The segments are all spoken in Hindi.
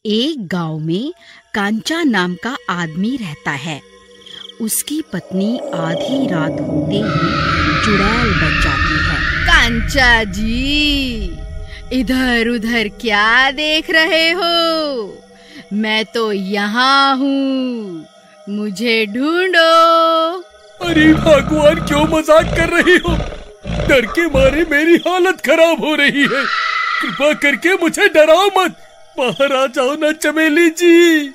एक गांव में कांचा नाम का आदमी रहता है। उसकी पत्नी आधी रात होते ही चुड़ैल बन जाती है। कांचा जी, इधर उधर क्या देख रहे हो? मैं तो यहाँ हूँ, मुझे ढूंढो। अरे भगवान, क्यों मजाक कर रही हो? डर के मारे मेरी हालत खराब हो रही है। कृपा करके मुझे डराओ मत। बाहर आ जाओ ना चमेली जी।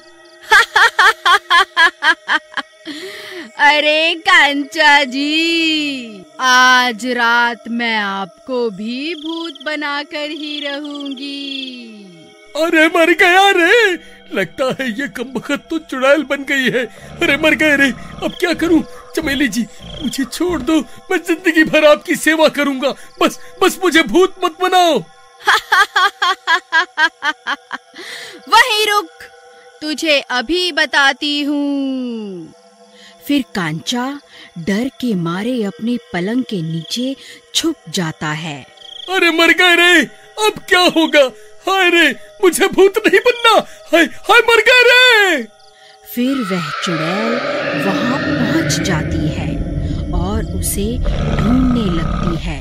अरे कांचा जी, आज रात मैं आपको भी भूत बनाकर ही रहूंगी। अरे मर गया रे, लगता है ये कमबख्त तो चुड़ैल बन गई है। अरे मर गए रे, अब क्या करूं? चमेली जी मुझे छोड़ दो, मैं जिंदगी भर आपकी सेवा करूंगा। बस मुझे भूत मत बनाओ। वहीं रुक, तुझे अभी बताती हूँ। फिर कांचा डर के मारे अपने पलंग के नीचे छुप जाता है। अरे मर गए रे, अब क्या होगा? हाय रे, मुझे भूत नहीं बनना। हाय हाय, मर गए रे। फिर वह चुड़ैल वहां पहुंच जाती है और उसे ढूंढने लगती है।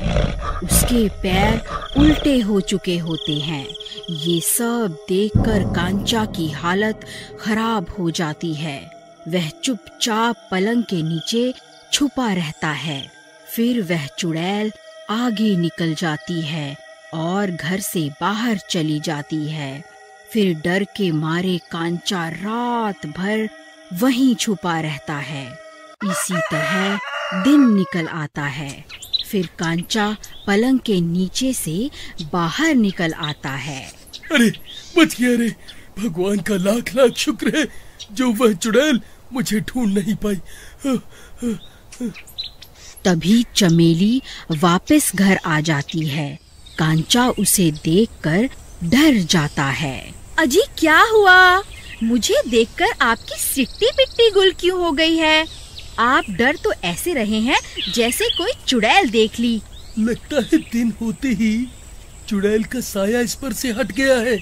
उसके पैर उल्टे हो चुके होते हैं। ये सब देखकर कांचा की हालत खराब हो जाती है। वह चुपचाप पलंग के नीचे छुपा रहता है। फिर वह चुड़ैल आगे निकल जाती है और घर से बाहर चली जाती है। फिर डर के मारे कांचा रात भर वहीं छुपा रहता है। इसी तरह दिन निकल आता है। फिर कांचा पलंग के नीचे से बाहर निकल आता है। अरे बच गया रे, भगवान का लाख लाख शुक्र है जो वह चुड़ैल मुझे ढूंढ नहीं पाई। तभी चमेली वापस घर आ जाती है। कांचा उसे देखकर डर जाता है। अजी क्या हुआ? मुझे देखकर आपकी सिट्टी पिट्टी गुल क्यों हो गई है? आप डर तो ऐसे रहे हैं जैसे कोई चुड़ैल देख ली। लगता है दिन होते ही चुड़ैल का साया इस पर से हट गया है।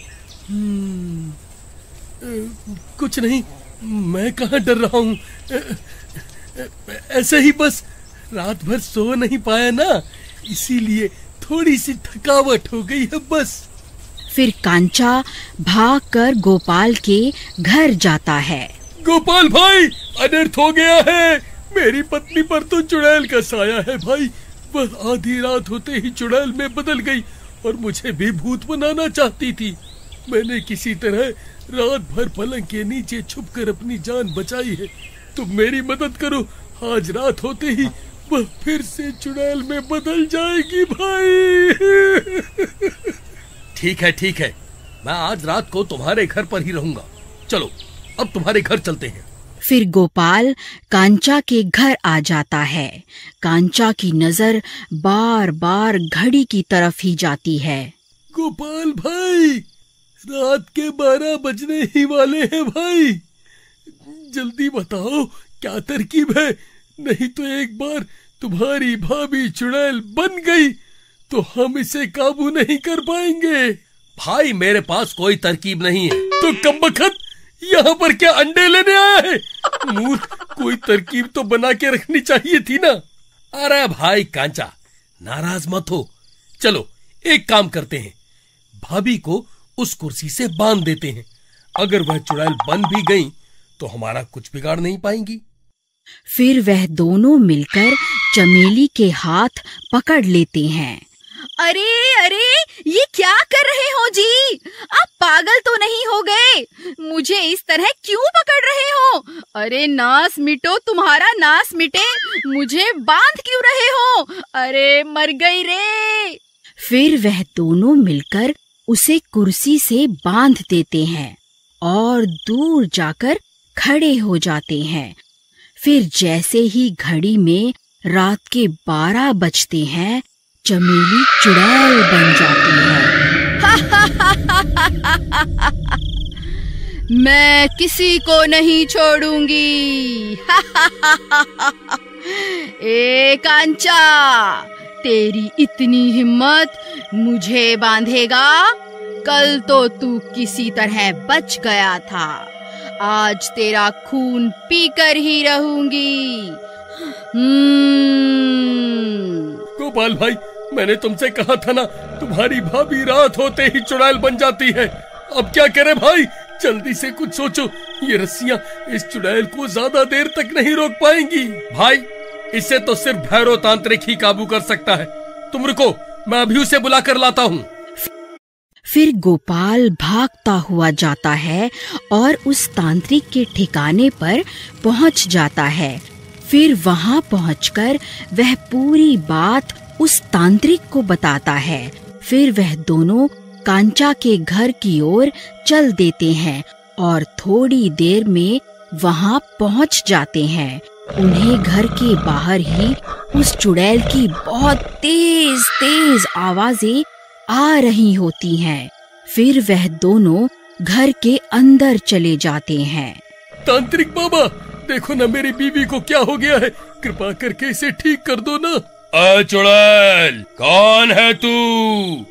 कुछ नहीं, मैं कहाँ डर रहा हूँ। ऐसे ही बस रात भर सो नहीं पाया ना, इसीलिए थोड़ी सी थकावट हो गई है बस। फिर कांचा भागकर गोपाल के घर जाता है। गोपाल भाई, अनर्थ हो गया है। मेरी पत्नी पर तो चुड़ैल का साया है भाई। वह आधी रात होते ही चुड़ैल में बदल गई और मुझे भी भूत बनाना चाहती थी। मैंने किसी तरह रात भर पलंग के नीचे छुपकर अपनी जान बचाई है। तुम मेरी मदद करो, आज रात होते ही वह फिर से चुड़ैल में बदल जाएगी भाई। ठीक है, मैं आज रात को तुम्हारे घर पर ही रहूंगा। चलो अब तुम्हारे घर चलते हैं। फिर गोपाल कांचा के घर आ जाता है। कांचा की नजर बार बार घड़ी की तरफ ही जाती है। गोपाल भाई, रात के 12 बजने ही वाले हैं भाई। जल्दी बताओ क्या तरकीब है, नहीं तो एक बार तुम्हारी भाभी चुड़ैल बन गई तो हम इसे काबू नहीं कर पाएंगे। भाई मेरे पास कोई तरकीब नहीं है। तो कमबख्त यहाँ पर क्या अंडे लेने आया है? मूर्ख, कोई तरकीब तो बना के रखनी चाहिए थी ना। अरे भाई कांचा, नाराज मत हो। चलो एक काम करते हैं, भाभी को उस कुर्सी से बांध देते हैं। अगर वह चुड़ैल बन भी गई तो हमारा कुछ बिगाड़ नहीं पाएंगी। फिर वह दोनों मिलकर चमेली के हाथ पकड़ लेते हैं। अरे ये क्या कर रहे हो जी? आप पागल तो नहीं हो गए? मुझे इस तरह क्यों पकड़ रहे हो? अरे नास मिटो, तुम्हारा नास मिटे, मुझे बांध क्यों रहे हो? अरे मर गई रे। फिर वह दोनों मिलकर उसे कुर्सी से बांध देते हैं और दूर जाकर खड़े हो जाते हैं। फिर जैसे ही घड़ी में रात के 12 बजते हैं, चमेली चुड़ैल बन जाती है। मैं किसी को नहीं छोड़ूंगी। ए कांचा, तेरी इतनी हिम्मत, मुझे बांधेगा? कल तो तू किसी तरह बच गया था, आज तेरा खून पीकर ही रहूंगी। गोपाल भाई, मैंने तुमसे कहा था ना, तुम्हारी भाभी रात होते ही चुड़ैल बन जाती है। अब क्या करें भाई, जल्दी से कुछ सोचो। ये रस्सियां इस चुड़ैल को ज्यादा देर तक नहीं रोक पाएंगी। भाई, इसे तो सिर्फ भैरव तांत्रिक ही काबू कर सकता है। तुम रुको, मैं अभी उसे बुला कर लाता हूँ। फिर गोपाल भागता हुआ जाता है और उस तांत्रिक के ठिकाने पर पहुंच जाता है। फिर वहां पहुंचकर वह पूरी बात उस तांत्रिक को बताता है। फिर वह दोनों कांचा के घर की ओर चल देते हैं और थोड़ी देर में वहां पहुंच जाते हैं। उन्हें घर के बाहर ही उस चुड़ैल की बहुत तेज तेज आवाजें आ रही होती हैं। फिर वह दोनों घर के अंदर चले जाते हैं। तांत्रिक बाबा, देखो ना मेरी बीवी को क्या हो गया है, कृपा करके इसे ठीक कर दो ना। चुड़ैल, कौन है तू?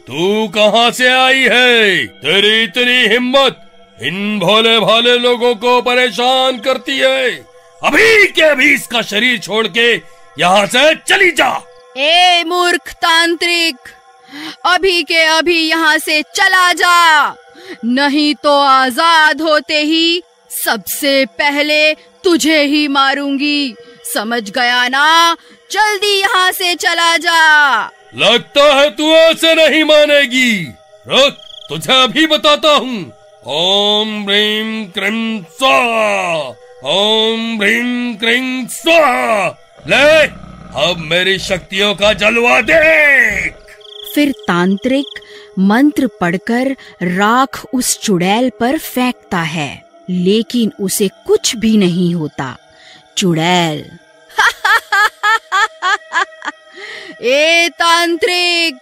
तू कहाँ से आई है? तेरी इतनी हिम्मत इन भोले भाले लोगों को परेशान करती है। अभी के अभी इसका शरीर छोड़ के यहाँ से चली जा। ए मूर्ख तांत्रिक, अभी के अभी यहाँ से चला जा, नहीं तो आजाद होते ही सबसे पहले तुझे ही मारूंगी। समझ गया ना? जल्दी यहाँ से चला जा। लगता है तू ऐसे नहीं मानेगी। रुक, तुझे अभी बताता हूँ। ओम ह्रीं क्रीं स्वाहा, ओम ह्रीं क्रीं स्वाहा। ले, अब मेरी शक्तियों का जलवा देख। फिर तांत्रिक मंत्र पढ़कर राख उस चुड़ैल पर फेंकता है, लेकिन उसे कुछ भी नहीं होता। चुड़ैल ए तांत्रिक,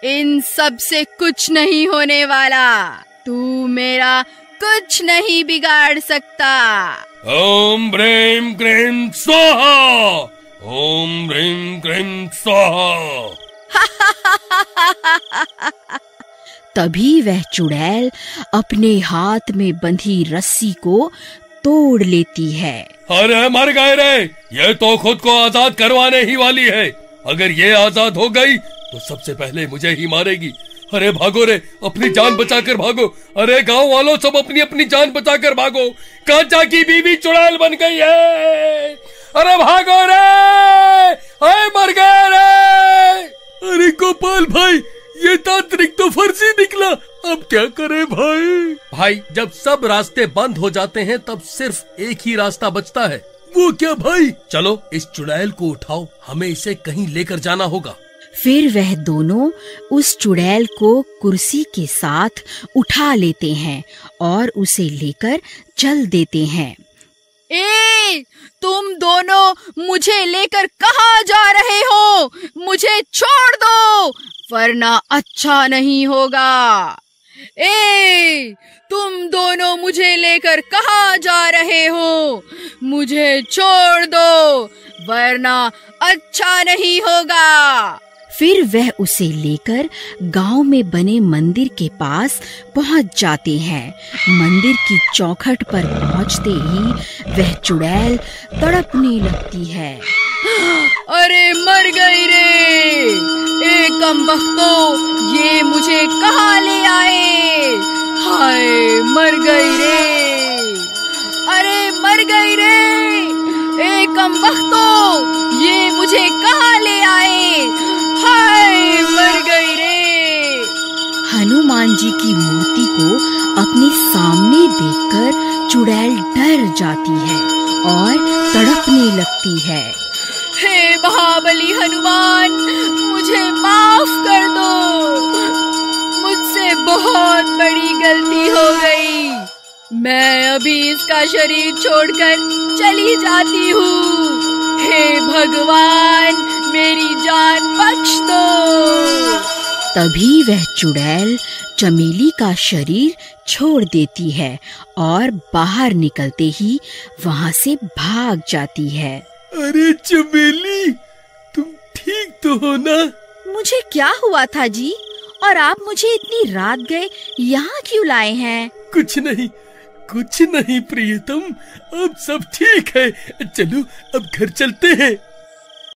इन सब से कुछ नहीं होने वाला। तू मेरा कुछ नहीं बिगाड़ सकता। ओम ह्रीं क्रीं स्वाहा, ओम ह्रीं क्रीं स्वाहा। तभी वह चुड़ैल अपने हाथ में बंधी रस्सी को तोड़ लेती है। अरे मर गए रे, ये तो खुद को आजाद करवाने ही वाली है। अगर ये आजाद हो गई तो सबसे पहले मुझे ही मारेगी। अरे भागो रे, अपनी जान बचाकर भागो। अरे गांव वालों, सब अपनी अपनी जान बचाकर भागो। कांचा की बीवी चुड़ैल बन गई है। अरे भागो रे, अरे मर गए रे। अरे गोपाल भाई, ये तांत्रिक तो फर्जी निकला, अब क्या करें भाई? भाई, जब सब रास्ते बंद हो जाते हैं तब सिर्फ एक ही रास्ता बचता है। वो क्या भाई? चलो इस चुड़ैल को उठाओ, हमें इसे कहीं लेकर जाना होगा। फिर वह दोनों उस चुड़ैल को कुर्सी के साथ उठा लेते हैं और उसे लेकर चल देते हैं। ए, तुम दोनों मुझे लेकर कहाँ जा रहे हो? मुझे छोड़ दो, वरना अच्छा नहीं होगा। ए, तुम दोनों मुझे लेकर कहाँ जा रहे हो? मुझे छोड़ दो, वरना अच्छा नहीं होगा। फिर वह उसे लेकर गांव में बने मंदिर के पास पहुंच जाते हैं। मंदिर की चौखट पर पहुंचते ही वह चुड़ैल तड़पने लगती है। अरे मर गई रे, ए कमबख्तो, ये मुझे कहाँ ले आए? हाय, मर गई रे। अरे मर गई रे, ए कमबख्तो, ये मुझे कहाँ ले आए? हाय, मर गई रे। हनुमान जी की मूर्ति को अपने सामने देखकर चुड़ैल डर जाती है और तड़पने लगती है। हे महाबली हनुमान, मुझे माफ कर दो, मुझसे बहुत बड़ी गलती हो गई। मैं अभी इसका शरीर छोड़कर चली जाती हूँ। हे भगवान, मेरी जान बख्श दो। तभी वह चुड़ैल चमेली का शरीर छोड़ देती है और बाहर निकलते ही वहाँ से भाग जाती है। अरे चमेली, तुम ठीक तो हो ना? मुझे क्या हुआ था जी, और आप मुझे इतनी रात गए यहाँ क्यों लाए हैं? कुछ नहीं प्रियतम, अब सब ठीक है। चलो अब घर चलते हैं।